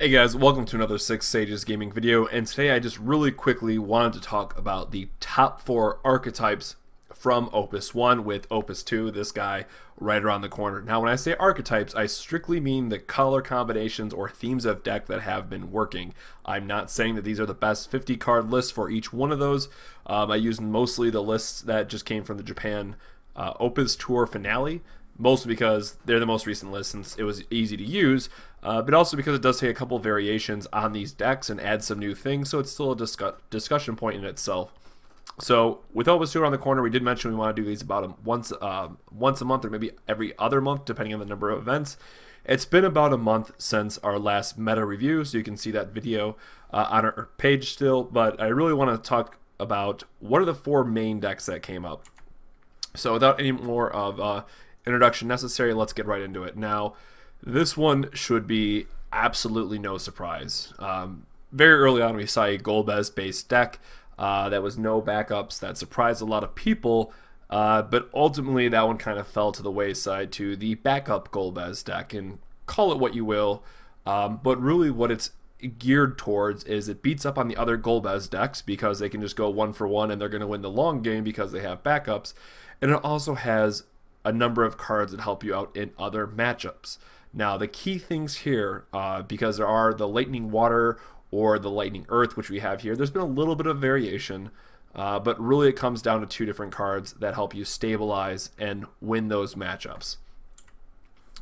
Hey guys, welcome to another Six Sages gaming video, and today I just really quickly wanted to talk about the top 4 archetypes from Opus I with Opus II, this guy right around the corner. Now when I say archetypes, I strictly mean the color combinations or themes of deck that have been working. I'm not saying that these are the best 50 card lists for each one of those. I used mostly the lists that just came from the Japan Opus Tour finale, mostly because they're the most recent list since it was easy to use, but also because it does take a couple variations on these decks and add some new things, so it's still a discussion point in itself. So with Opus 2 around the corner, we did mention we want to do these about once a month or maybe every other month, depending on the number of events. It's been about a month since our last meta review, so you can see that video on our page still, but I really want to talk about what are the 4 main decks that came up. So without any more of introduction necessary, let's get right into it. Now, this one should be absolutely no surprise. Very early on, we saw a Golbez based deck that was no backups that surprised a lot of people, but ultimately that one kind of fell to the wayside to the backup Golbez deck, and call it what you will, but really what it's geared towards is it beats up on the other Golbez decks because they can just go 1-for-1 and they're going to win the long game because they have backups, and it also has a number of cards that help you out in other matchups. Now, the key things here, because there are the Lightning Water or the Lightning Earth, which we have here, there's been a little bit of variation, but really it comes down to 2 different cards that help you stabilize and win those matchups.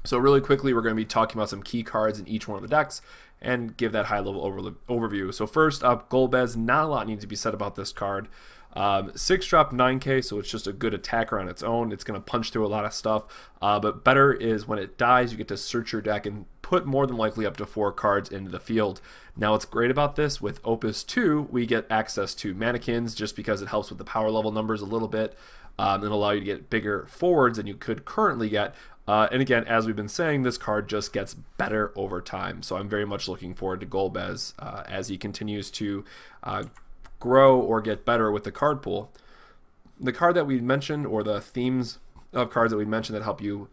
So really quickly, we're going to be talking about some key cards in each one of the decks and give that high-level overview. So first up, Golbez. Not a lot needs to be said about this card. 6-drop 9k, so it's just a good attacker on its own. It's going to punch through a lot of stuff, but better is when it dies, you get to search your deck and put more than likely up to 4 cards into the field. Now what's great about this, with Opus 2, we get access to mannequins just because it helps with the power level numbers a little bit, and allow you to get bigger forwards than you could currently get. And again, as we've been saying, this card just gets better over time. So I'm very much looking forward to Golbez as he continues to grow or get better with the card pool. The card that we mentioned, or the themes of cards that we mentioned that help you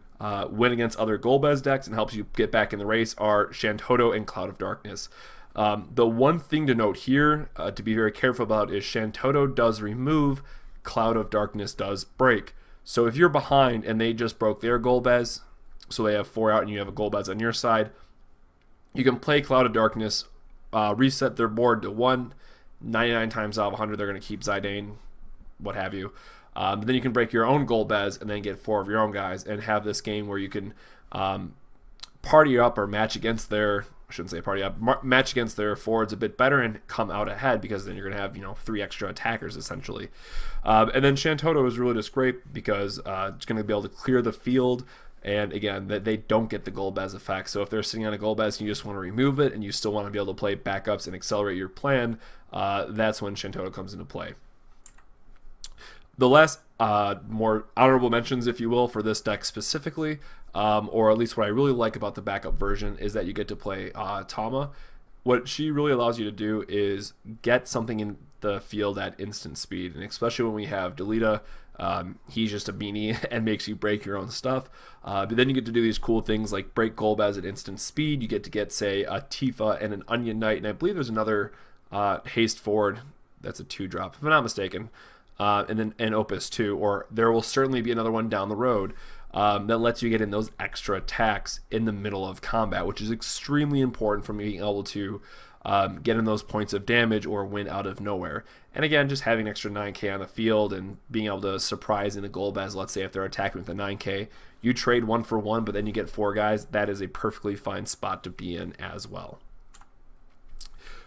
win against other Golbez decks and helps you get back in the race, are Shantoto and Cloud of Darkness. The one thing to note here, to be very careful about, is Shantoto does remove, Cloud of Darkness does break. So if you're behind and they just broke their Golbez, so they have 4 out and you have a Golbez on your side, you can play Cloud of Darkness, reset their board to 1. 99 times out of 100 they're going to keep Zidane, what have you. But then you can break your own Golbez and then get 4 of your own guys and have this game where you can party up or match against their, I shouldn't say party up, match against their forwards a bit better and come out ahead, because then you're going to have 3 extra attackers essentially. And then Shantoto is really just great because it's going to be able to clear the field. And again, that they don't get the Golbez effect. So if they're sitting on a Golbez and you just want to remove it and you still want to be able to play backups and accelerate your plan, that's when Shantoto comes into play. The last more honorable mentions, if you will, for this deck specifically, or at least what I really like about the backup version, is that you get to play Tama. What she really allows you to do is get something in the field at instant speed, and especially when we have Delita, he's just a beanie and makes you break your own stuff. But then you get to do these cool things like break Golbez at instant speed. You get to get, say, a Tifa and an Onion Knight, and I believe there's another haste forward that's a 2-drop, if I'm not mistaken, and then an Opus 2, or there will certainly be another one down the road that lets you get in those extra attacks in the middle of combat, which is extremely important for being able to get in those points of damage or win out of nowhere. And again, just having extra 9k on the field and being able to surprise in the Golbez, let's say if they're attacking with a 9k, you trade 1-for-1, but then you get 4 guys, that is a perfectly fine spot to be in as well.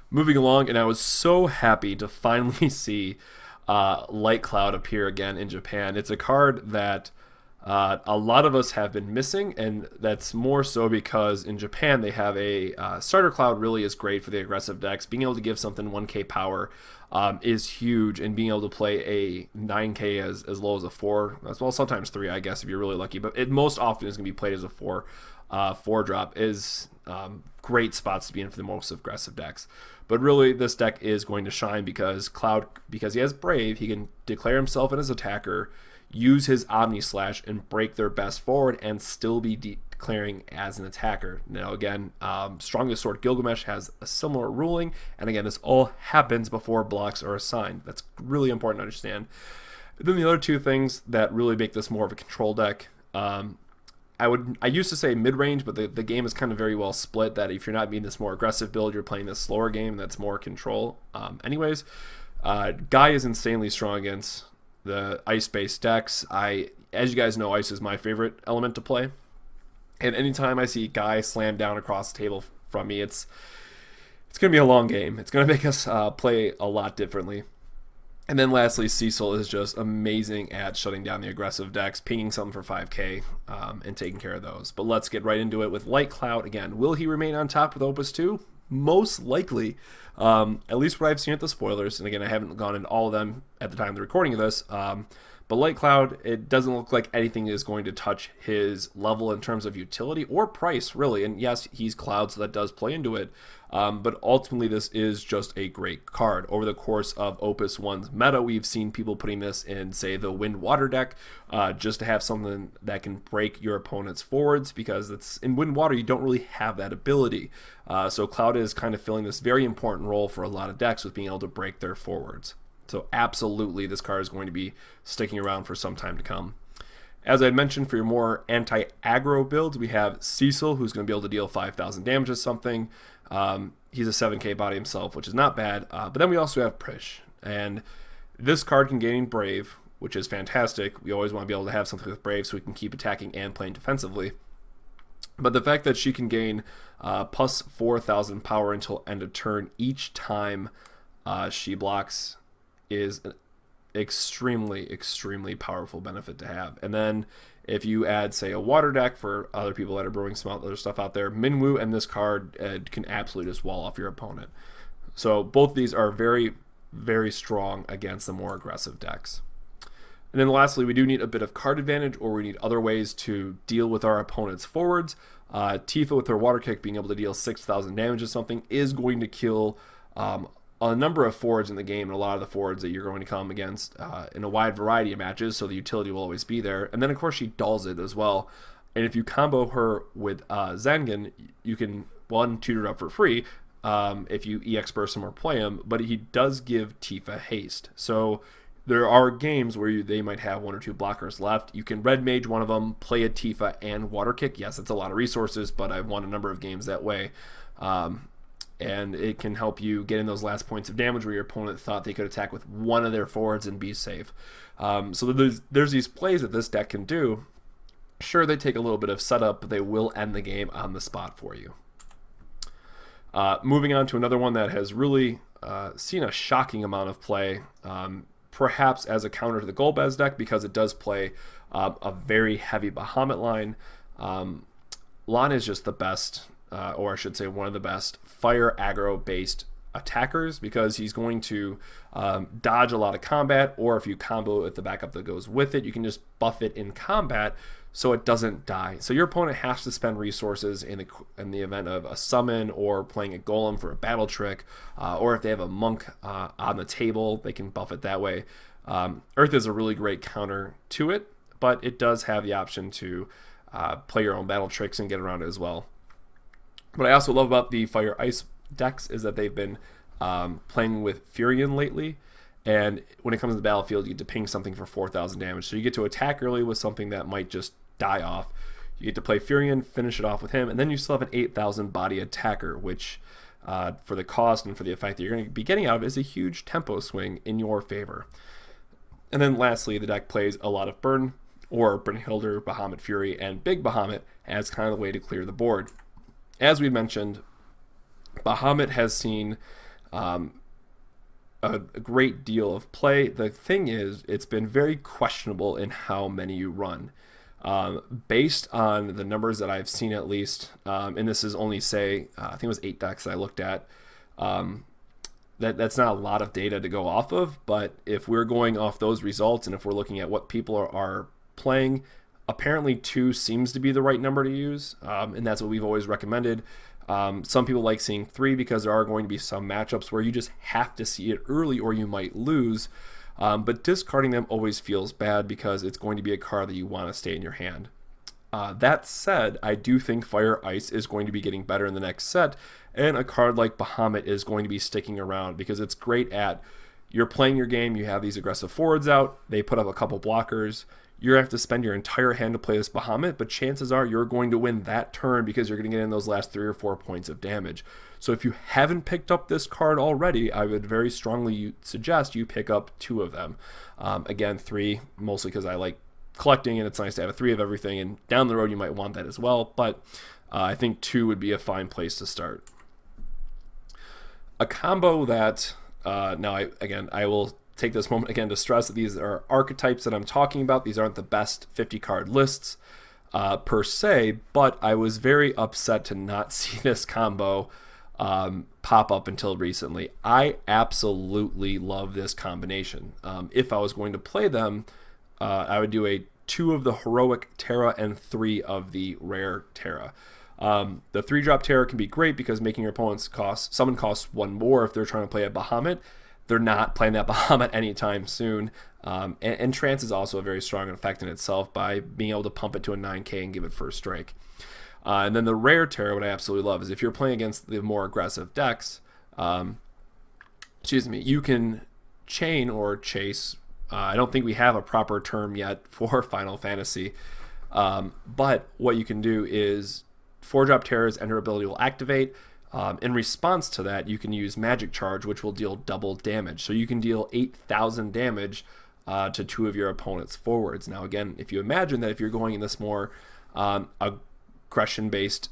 Moving along, and I was so happy to finally see Light Cloud appear again in Japan. It's a card that a lot of us have been missing, and that's more so because in Japan they have a starter Cloud really is great for the aggressive decks. Being able to give something 1k power is huge, and being able to play a 9k as low as a 4, as well, sometimes 3, I guess, if you're really lucky, but it most often is going to be played as a 4. 4-drop is great spots to be in for the most aggressive decks. But really, this deck is going to shine because because he has Brave, he can declare himself as attacker, use his Omni Slash, and break their best forward, and still be declaring as an attacker. Now, again, Strongest Sword Gilgamesh has a similar ruling, and again, this all happens before blocks are assigned. That's really important to understand. Then the other two things that really make this more of a control deck. I used to say mid-range, but the game is kind of very well split, that if you're not being this more aggressive build, you're playing this slower game that's more control. Guy is insanely strong against the ice-based decks. As you guys know, ice is my favorite element to play. And anytime I see Guy slam down across the table from me, it's going to be a long game. It's going to make us play a lot differently. And then lastly, Cecil is just amazing at shutting down the aggressive decks, pinging something for 5k, and taking care of those. But let's get right into it with Light Cloud. Again, will he remain on top with Opus II? Most likely. At least what I've seen at the spoilers. And again, I haven't gone into all of them at the time of the recording of this. But Light Cloud, it doesn't look like anything is going to touch his level in terms of utility or price, really. And yes, he's Cloud, so that does play into it. But ultimately, this is just a great card. Over the course of Opus I's meta, we've seen people putting this in, say, the Wind-Water deck, just to have something that can break your opponent's forwards, because it's in Wind-Water, you don't really have that ability. So Cloud is kind of filling this very important role for a lot of decks with being able to break their forwards. So absolutely, this card is going to be sticking around for some time to come. As I mentioned, for your more anti-aggro builds, we have Cecil, who's going to be able to deal 5,000 damage to something. He's a 7k body himself, which is not bad. But then we also have Prish. And this card can gain Brave, which is fantastic. We always want to be able to have something with Brave so we can keep attacking and playing defensively. But the fact that she can gain plus 4,000 power until end of turn each time she blocks is an extremely powerful benefit to have. And then if you add, say, a water deck for other people that are brewing some other stuff out there, Minwoo and this card can absolutely just wall off your opponent. So both of these are very, very strong against the more aggressive decks. And then lastly, we do need a bit of card advantage, or we need other ways to deal with our opponent's forwards. Tifa with her water kick being able to deal 6,000 damage to something is going to kill a number of forwards in the game, and a lot of the forwards that you're going to come against in a wide variety of matches, so the utility will always be there. And then, of course, she dulls it as well. And if you combo her with Zangan, you can, one, tutor it up for free if you EX burst him or play him, but he does give Tifa haste. So there are games where they might have one or two blockers left. You can Red Mage one of them, play a Tifa and Water Kick. Yes, it's a lot of resources, but I've won a number of games that way. And it can help you get in those last points of damage where your opponent thought they could attack with one of their forwards and be safe. So there's these plays that this deck can do. Sure, they take a little bit of setup, but they will end the game on the spot for you. Moving on to another one that has really seen a shocking amount of play, perhaps as a counter to the Golbez deck, because it does play a very heavy Bahamut line. Lana is just the best, or I should say one of the best, fire aggro based attackers, because he's going to dodge a lot of combat, or if you combo with the backup that goes with it, you can just buff it in combat so it doesn't die. So your opponent has to spend resources in the event of a summon, or playing a golem for a battle trick, or if they have a monk on the table, they can buff it that way. Earth is a really great counter to it, but it does have the option to play your own battle tricks and get around it as well. What I also love about the Fire Ice decks is that they've been playing with Furion lately, and when it comes to the battlefield, you get to ping something for 4,000 damage. So you get to attack early with something that might just die off. You get to play Furion, finish it off with him, and then you still have an 8,000 body attacker, which for the cost and for the effect that you're going to be getting out of it is a huge tempo swing in your favor. And then lastly, the deck plays a lot of Burn, or Brynhilder, Bahamut Fury, and Big Bahamut as kind of the way to clear the board. As we mentioned, Bahamut has seen a great deal of play. The thing is, it's been very questionable in how many you run. Based on the numbers that I've seen, at least, and this is only, say, I think it was 8 decks that I looked at, that's not a lot of data to go off of, but if we're going off those results, and if we're looking at what people are playing, Apparently 2 seems to be the right number to use, and that's what we've always recommended. Some people like seeing 3 because there are going to be some matchups where you just have to see it early or you might lose. But discarding them always feels bad because it's going to be a card that you want to stay in your hand. That said, I do think Fire Ice is going to be getting better in the next set, and a card like Bahamut is going to be sticking around because it's great at, you're playing your game, you have these aggressive forwards out, they put up a couple blockers, you have to spend your entire hand to play this Bahamut, but chances are you're going to win that turn because you're going to get in those last 3 or 4 points of damage. So if you haven't picked up this card already, I would very strongly suggest you pick up 2 of them. Again, 3, mostly because I like collecting and it's nice to have a 3 of everything, and down the road you might want that as well, but I think 2 would be a fine place to start. A combo that, I will take this moment again to stress that these are archetypes that I'm talking about. These aren't the best 50 card lists per se, but I was very upset to not see this combo pop up until recently. I absolutely love this combination. If I was going to play them, I would do a 2 of the heroic Terra and 3 of the rare Terra. The 3-drop Terra can be great because making your opponent's summon costs 1 more if they're trying to play a Bahamut. They're not playing that Bahamut anytime soon. And Trance is also a very strong effect in itself by being able to pump it to a 9k and give it first strike. And then the rare Terra, what I absolutely love, is if you're playing against the more aggressive decks, you can chain or chase. I don't think we have a proper term yet for Final Fantasy. But what you can do is 4-drop Terra's enter ability will activate. In response to that, you can use Magic Charge, which will deal double damage. So you can deal 8,000 damage to 2 of your opponent's forwards. Now, again, if you imagine that if you're going in this more aggression-based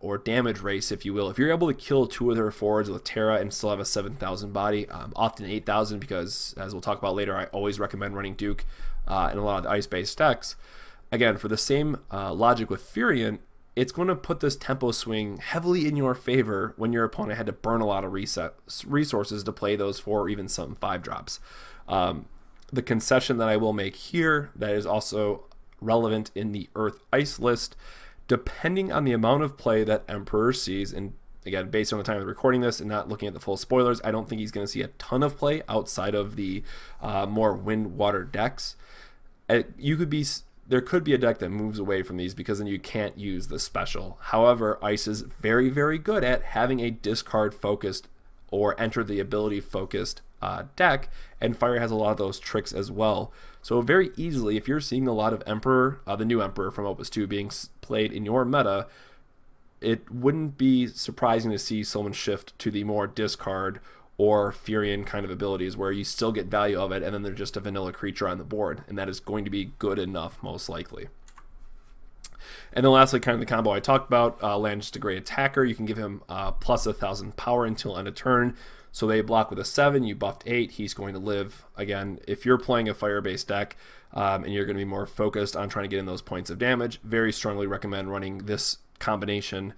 or damage race, if you will, if you're able to kill 2 of their forwards with Terra and still have a 7,000 body, often 8,000 because, as we'll talk about later, I always recommend running Duke in a lot of the ice-based decks. Again, for the same logic with Furion, it's going to put this tempo swing heavily in your favor when your opponent had to burn a lot of resources to play those 4 or even some 5-drops. The concession that I will make here that is also relevant in the Earth Ice list, depending on the amount of play that Emperor sees, and again, based on the time of recording this and not looking at the full spoilers, I don't think he's going to see a ton of play outside of the more wind-water decks. There could be a deck that moves away from these because then you can't use the special. However, Ice is very, very good at having a discard-focused or enter the ability-focused deck, and Fire has a lot of those tricks as well. So very easily, if you're seeing a lot of Emperor, the new Emperor from Opus II being played in your meta, it wouldn't be surprising to see someone shift to the more discard or Furion kind of abilities where you still get value of it and then they're just a vanilla creature on the board, and that is going to be good enough most likely. And then lastly, kind of the combo I talked about, land just a great attacker. You can give him plus 1,000 power until end of turn. So they block with a 7, you buffed 8, he's going to live. Again, if you're playing a fire-based deck and you're going to be more focused on trying to get in those points of damage, very strongly recommend running this combination.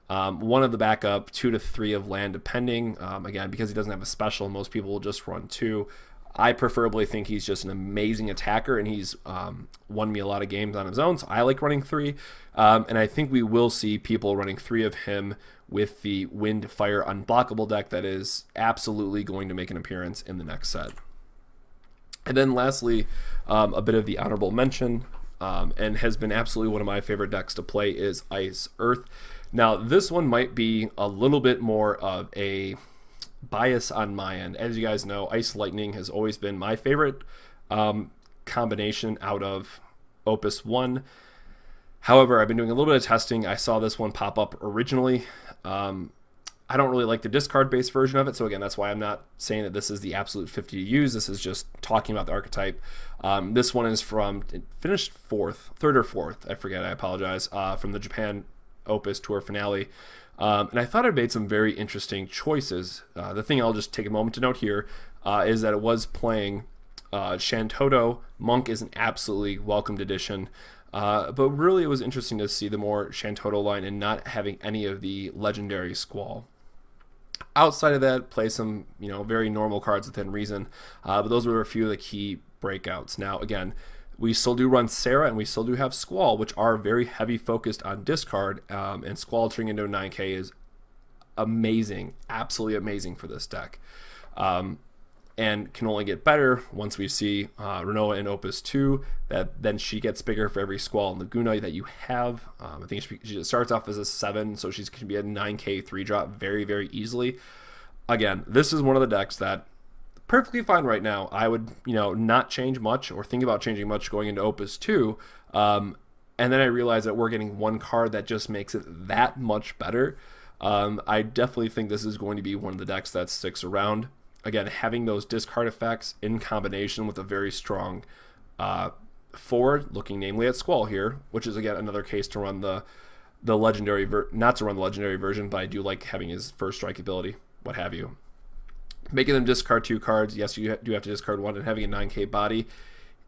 1 of the backup, 2 to 3 of land depending. Again, because he doesn't have a special, most people will just run 2. I preferably think he's just an amazing attacker, and he's won me a lot of games on his own, so I like running 3. And I think we will see people running 3 of him with the Wind Fire Unblockable deck that is absolutely going to make an appearance in the next set. And then lastly, a bit of the honorable mention, and has been absolutely one of my favorite decks to play, is Ice Earth. Now, this one might be a little bit more of a bias on my end. As you guys know, Ice Lightning has always been my favorite combination out of Opus I. However, I've been doing a little bit of testing. I saw this one pop up originally. I don't really like the discard-based version of it, so again, that's why I'm not saying that this is the absolute 50 to use. This is just talking about the archetype. This one is from, it finished 3rd or 4th, I forget, I apologize, from the Japan Opus Tour finale. And I thought it made some very interesting choices. The thing I'll just take a moment to note here is that it was playing Shantoto. Monk is an absolutely welcomed addition. But really it was interesting to see the more Shantoto line and not having any of the legendary Squall. Outside of that, play some very normal cards within reason. But those were a few of the key breakouts. Now, again, We still do run Sarah, and we still do have Squall, which are very heavy focused on discard, and Squall turning into a 9K is amazing, absolutely amazing for this deck. And can only get better once we see Renoa in Opus II, that then she gets bigger for every Squall and Laguna that you have. I think she starts off as a 7, so she's going to be a 9K 3-drop very, very easily. Again, this is one of the decks that perfectly fine right now. I would, not change much or think about changing much going into Opus II. And then I realized that we're getting one card that just makes it that much better. I definitely think this is going to be one of the decks that sticks around. Again, having those discard effects in combination with a very strong forward, looking namely at Squall here, which is again another case to run the legendary, not to run the legendary version, but I do like having his first strike ability, what have you. Making them discard 2 cards, yes, you do have to discard 1, and having a 9K body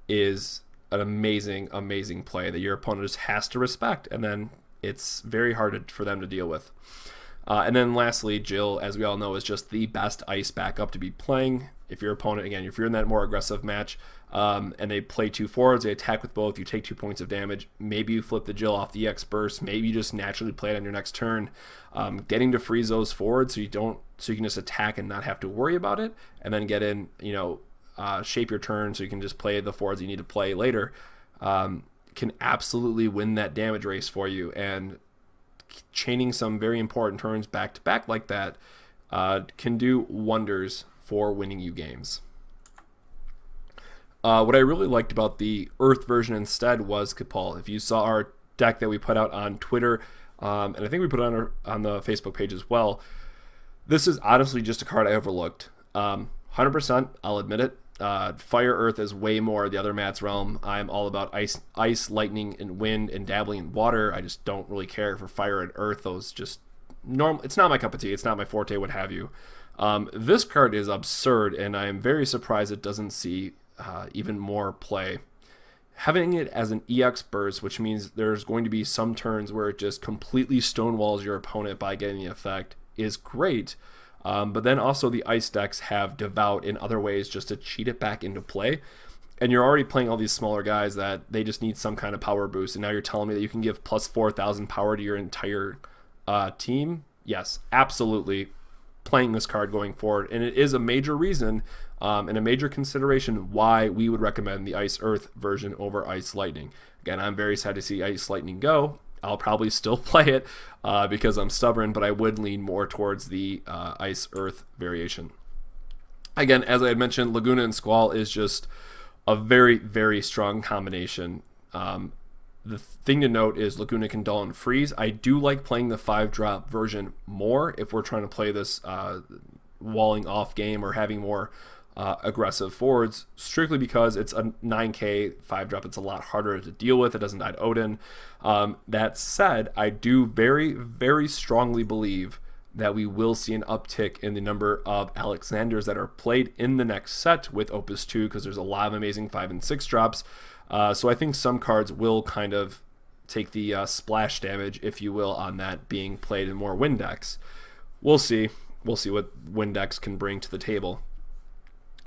is an amazing, amazing play that your opponent just has to respect, and then it's very hard for them to deal with. And then lastly, Jill, as we all know, is just the best ice backup to be playing. If your opponent, again, if you're in that more aggressive match, and they play 2 forwards, they attack with both, you take 2 points of damage, maybe you flip the Jill off the EX burst, maybe you just naturally play it on your next turn. Getting to freeze those forwards so you can just attack and not have to worry about it, and then get in, shape your turn so you can just play the forwards you need to play later, can absolutely win that damage race for you. And chaining some very important turns back to back like that can do wonders for winning you games. What I really liked about the Earth version instead was Capal. If you saw our deck that we put out on Twitter, and I think we put it on the Facebook page as well, this is honestly just a card I overlooked. 100%, I'll admit it. Fire Earth is way more the other Matt's realm. I'm all about ice, lightning, and wind, and dabbling in water. I just don't really care for fire and earth. Those just normal. It's not my cup of tea. It's not my forte. What have you? This card is absurd, and I am very surprised it doesn't see even more play. Having it as an EX burst, which means there's going to be some turns where it just completely stonewalls your opponent by getting the effect, is great. But then also the ice decks have Devout in other ways just to cheat it back into play. And you're already playing all these smaller guys that they just need some kind of power boost. And now you're telling me that you can give plus 4,000 power to your entire team? Yes, absolutely. Playing this card going forward. And it is a major reason and a major consideration why we would recommend the Ice Earth version over Ice Lightning. Again, I'm very sad to see Ice Lightning go. I'll probably still play it because I'm stubborn, but I would lean more towards the Ice Earth variation. Again, as I had mentioned, Laguna and Squall is just a very, very strong combination. The thing to note is Laguna can dull and freeze. I do like playing the 5-drop version more if we're trying to play this walling off game or having more aggressive forwards, strictly because it's a 9K 5-drop. It's a lot harder to deal with. It doesn't die to Odin. That said, I do very, very strongly believe that we will see an uptick in the number of Alexanders that are played in the next set with Opus II, because there's a lot of amazing 5 and 6 drops. So I think some cards will kind of take the splash damage, if you will, on that being played in more wind decks. We'll see. We'll see what wind decks can bring to the table.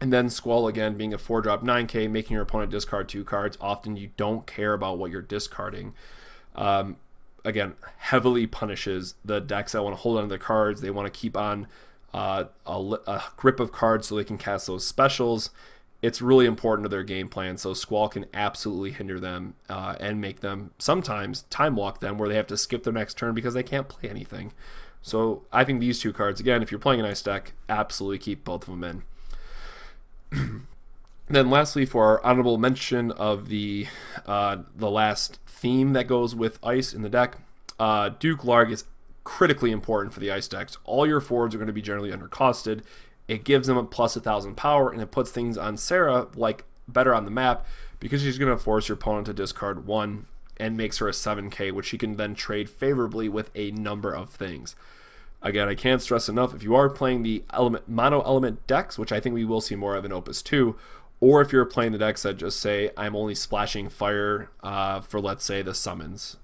And then Squall, again, being a 4-drop 9K, making your opponent discard 2 cards. Often you don't care about what you're discarding. Again, heavily punishes the decks that want to hold on to their cards. They want to keep on a grip of cards so they can cast those specials. It's really important to their game plan, so Squall can absolutely hinder them and make them sometimes time walk them where they have to skip their next turn because they can't play anything. So I think these 2 cards, again, if you're playing an ice deck, absolutely keep both of them in. Then lastly, for our honorable mention of the last theme that goes with ice in the deck, Duke Larg is critically important for the ice decks. All your forwards are going to be generally undercosted. It gives them a plus 1,000 power, and it puts things on Sarah like better on the map because she's going to force your opponent to discard 1 and makes her a 7K, which she can then trade favorably with a number of things. Again, I can't stress enough, if you are playing the mono-element decks, which I think we will see more of in Opus II, or if you're playing the decks that just say, I'm only splashing fire for, let's say, the summons,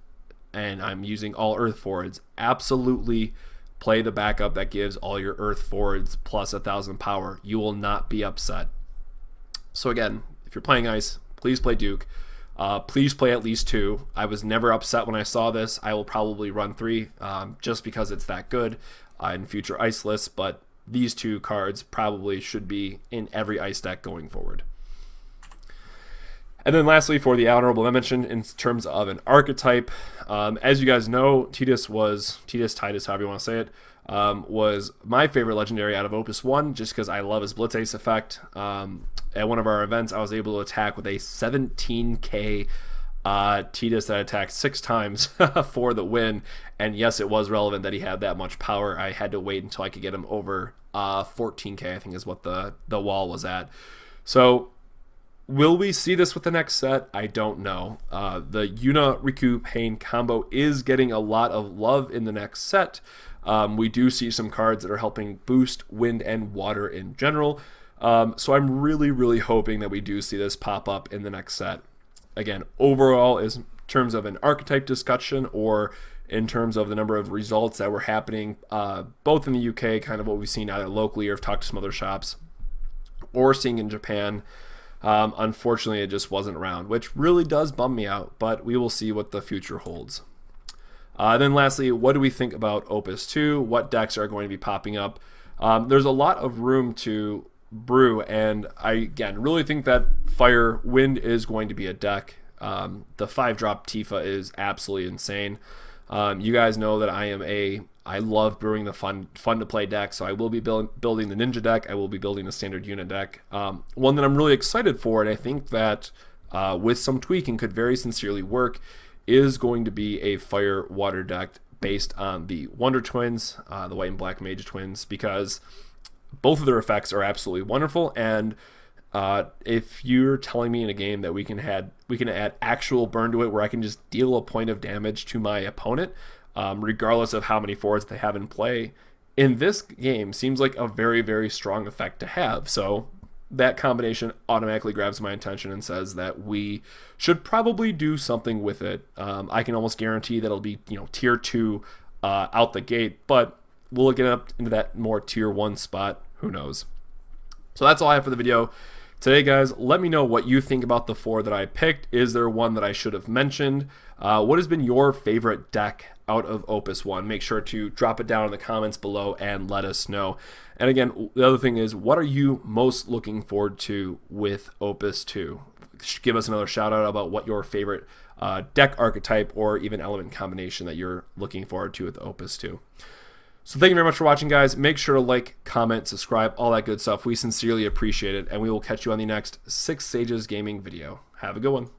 and I'm using all earth forwards, absolutely play the backup that gives all your earth forwards plus 1,000 power. You will not be upset. So again, if you're playing ice, please play Duke. Please play at least 2. I was never upset when I saw this. I will probably run 3 just because it's that good in future ice lists, but these 2 cards probably should be in every ice deck going forward. And then lastly, for the honorable mention in terms of an archetype, as you guys know, Titus, however you want to say it, was my favorite legendary out of Opus I, just because I love his Blitz Ace effect. At one of our events, I was able to attack with a 17k Titus that attacked 6 times for the win. And yes, it was relevant that he had that much power. I had to wait until I could get him over 14k, I think is what the wall was at. So will we see this with the next set? I don't know. The Yuna Riku Pain combo is getting a lot of love in the next set. We do see some cards that are helping boost wind and water in general. So I'm really hoping that we do see this pop up in the next set. Again, overall, in terms of an archetype discussion or in terms of the number of results that were happening, both in the UK, kind of what we've seen either locally or have talked to some other shops, or seeing in Japan, unfortunately, it just wasn't around, which really does bum me out, but we will see what the future holds. Then lastly, what do we think about Opus II? What decks are going to be popping up? There's a lot of room to brew, and I, again, really think that Fire Wind is going to be a deck. The 5-drop Tifa is absolutely insane. You guys know that I love brewing the fun to play deck, so I will be building the Ninja deck. I will be building the standard unit deck. One that I'm really excited for, and I think that with some tweaking could very sincerely work, is going to be a Fire Water deck based on the Wonder Twins, the White and Black Mage Twins, because both of their effects are absolutely wonderful. And if you're telling me in a game that we can add actual burn to it, where I can just deal a point of damage to my opponent, regardless of how many forwards they have in play, in this game seems like a very strong effect to have. So that combination automatically grabs my attention and says that we should probably do something with it. I can almost guarantee that it'll be tier 2 out the gate, but will it get up into that more tier 1 spot? Who knows? So that's all I have for the video today, guys. Let me know what you think about the 4 that I picked. Is there one that I should have mentioned? What has been your favorite deck out of Opus I? Make sure to drop it down in the comments below and let us know. And again, the other thing is, what are you most looking forward to with Opus II? Give us another shout out about what your favorite deck archetype or even element combination that you're looking forward to with Opus II. So thank you very much for watching, guys. Make sure to like, comment, subscribe, all that good stuff. We sincerely appreciate it, and we will catch you on the next 6 Sages Gaming video. Have a good one.